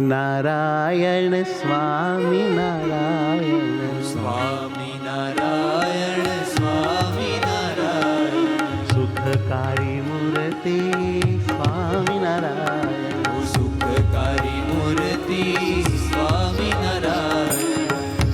સ્વામિનારાયણ સ્વામિનારાયણ સ્વામિનારાયણ સ્વામિનારાયણ સુખકારી મૂર્તિ સ્વામિનારાયણ સુખકારી મૂર્તિ સ્વામિનારાયણ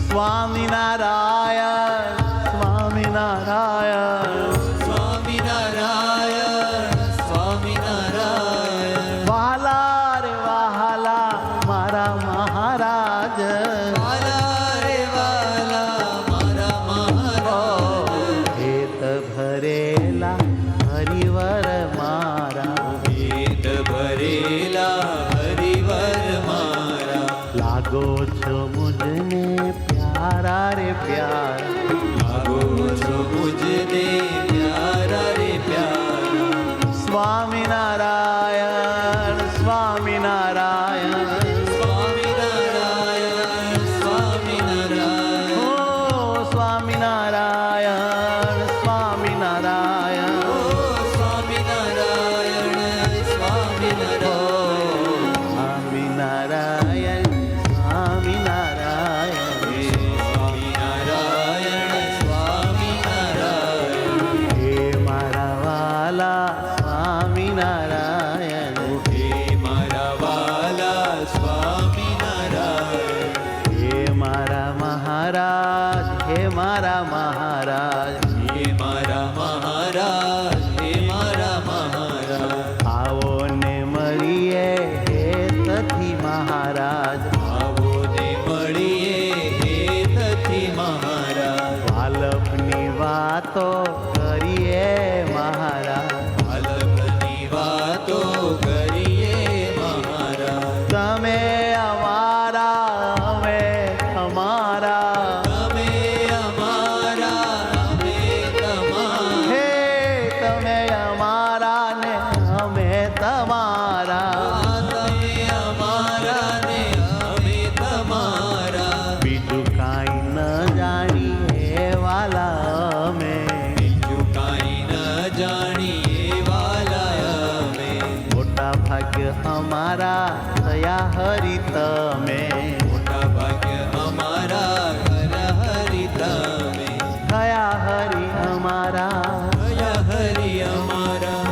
સ્વામિનારાયણ સ્વામિનારાયણ સ્વામિનારાયણ સ્વામિનારાયણ વહાલા રે વહાલા મારા મહારાજ વાલા રે વાલા મારા મહારાજ હેત ભરેલા હરિવર મારા વેદ ભરેલા હરિવર મારા લાગો છો મુજને પ્યારા રે પ્યારા લાગો છો મુજને પ્યારા રે પ્યારા સ્વામિનારાયણ સ્વામિનારાયણ સ્વામિનારાયણ સ્વામિનારાયણ ઓ સ્વામિનારાયણ સ્વામિનારાયણ ઓ સ્વામિનારાયણ સ્વામિનારાયણ સ્વામિનારાયણ સ્વામિનારાયણ સ્વામિનારાયણ સ્વામિનારાયણ હે મારા વાલા સ્વામિનારાયણ હે મારા વાલા સ્વામિનારાયણ હે મારા મહારાજ હે મારા મહારાજ હે મારા મહારાજ હે મારા મહારાજ આવો ને મળીએ હેતથી મહારાજ આવો ને મળીએ હેતથી મહારાજ વાલભની વાતો કરીએ મહારાજ આલમની વાતો કરીએ મહારાજ તમે અમારા અમે તમારા તમે અમારા અમે તમારા હે તમે અમારા ને અમે તમારા તમે અમારા ને અમે તમારા બીજું કાંઈ ન જાણીએ વાલા અમે બીજું કાંઈ ન જાણીએ વાલા અમે મોટા ભાગ્ય અમારા થયા હરિ તમે મોટા ભાગ્ય અમારા ઘર હરિ તમે થયા હરિ અમારા ભયા હરિ અમારા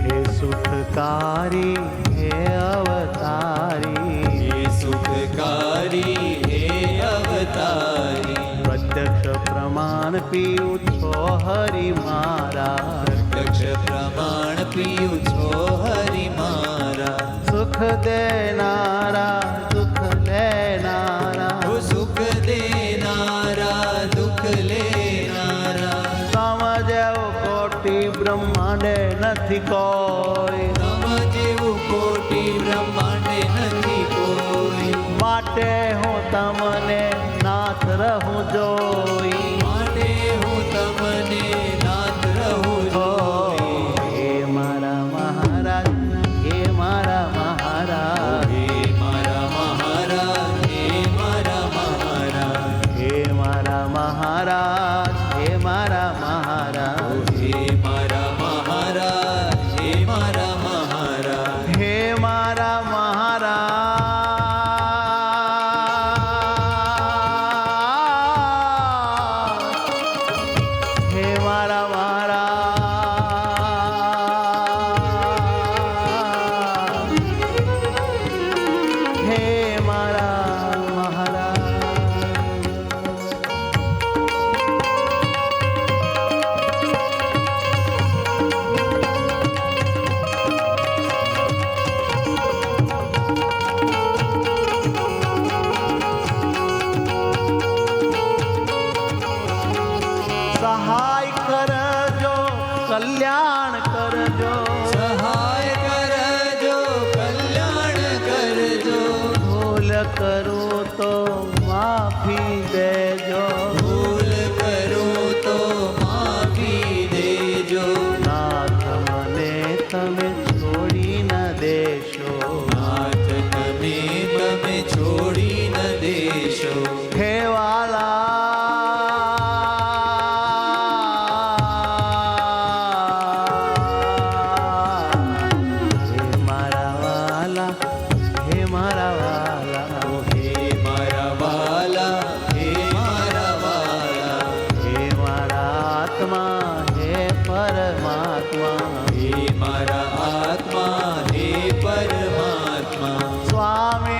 હે સુખકારી હે અવતારી હે સુખકારી હે અવતારી પ્રત્યક્ષ પ્રમાણ પીવું છો હરિ મારા પ્રત્યક્ષ પ્રમાણ પીયું છો હરિ મારા સુખ દેનારા દુઃખ લેનારા ઓ સુખ દેનારા દુઃખ લેનારા સમજેવું કોટી બ્રહ્માંડે નથી કોઈ તમ જેવું કોટી બ્રહ્માંડે નથી કોઈ માટે હું તમને નાથ રહું જોઈ માટે હું તમને નાથ રહું જોઈ હે મારા મહારાજ હે મારા મહારાજ હે મારા મહારાજ હે મારા મહારાજ હે મારા મહારાજ હે મારા મહારાજ હે મારા મહારાજ હે મારા મહારાજ હે મારા છોડી ન દેશો. નાથ તમે છોડી ન દેશો. હે વાલા, હે મારા વાલા, હે મારા વાલા, હે મારા વાલા, હે મારા વાલા, હે મારા આત્મા, હે પરમાત્મા, હે મારા આત્મા, હે પરમાત્મા. સ્વામી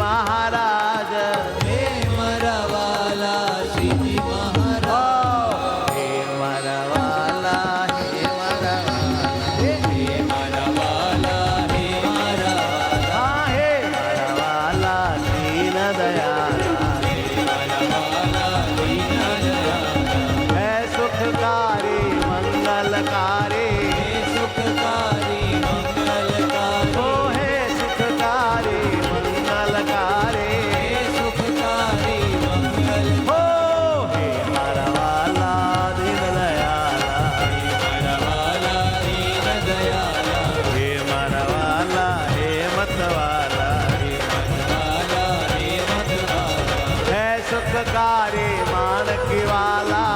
મહારાજ હે મારા વાલા શ્રીજી મહારાજ હે મારા વાલા હે મારા વાલા હે મારા વાલા હે મારા વાલા હા હે મારા વાલા દીન દયાલા હે મારા વાલા દીન દયાલા હે સુખકારી મંગલકારી હે સુખકારી મંગલકારી ઓ હે સુખકારી મંગલકારી હે સુખકારી મંગલ હો હે મારા વાલા દીન દયાલા મારા વાલા દીન દયાલા હે મારા વાલા હે મતવાલા હે વાલા હે મતવાલા હે સુખકારી માનકી વાલા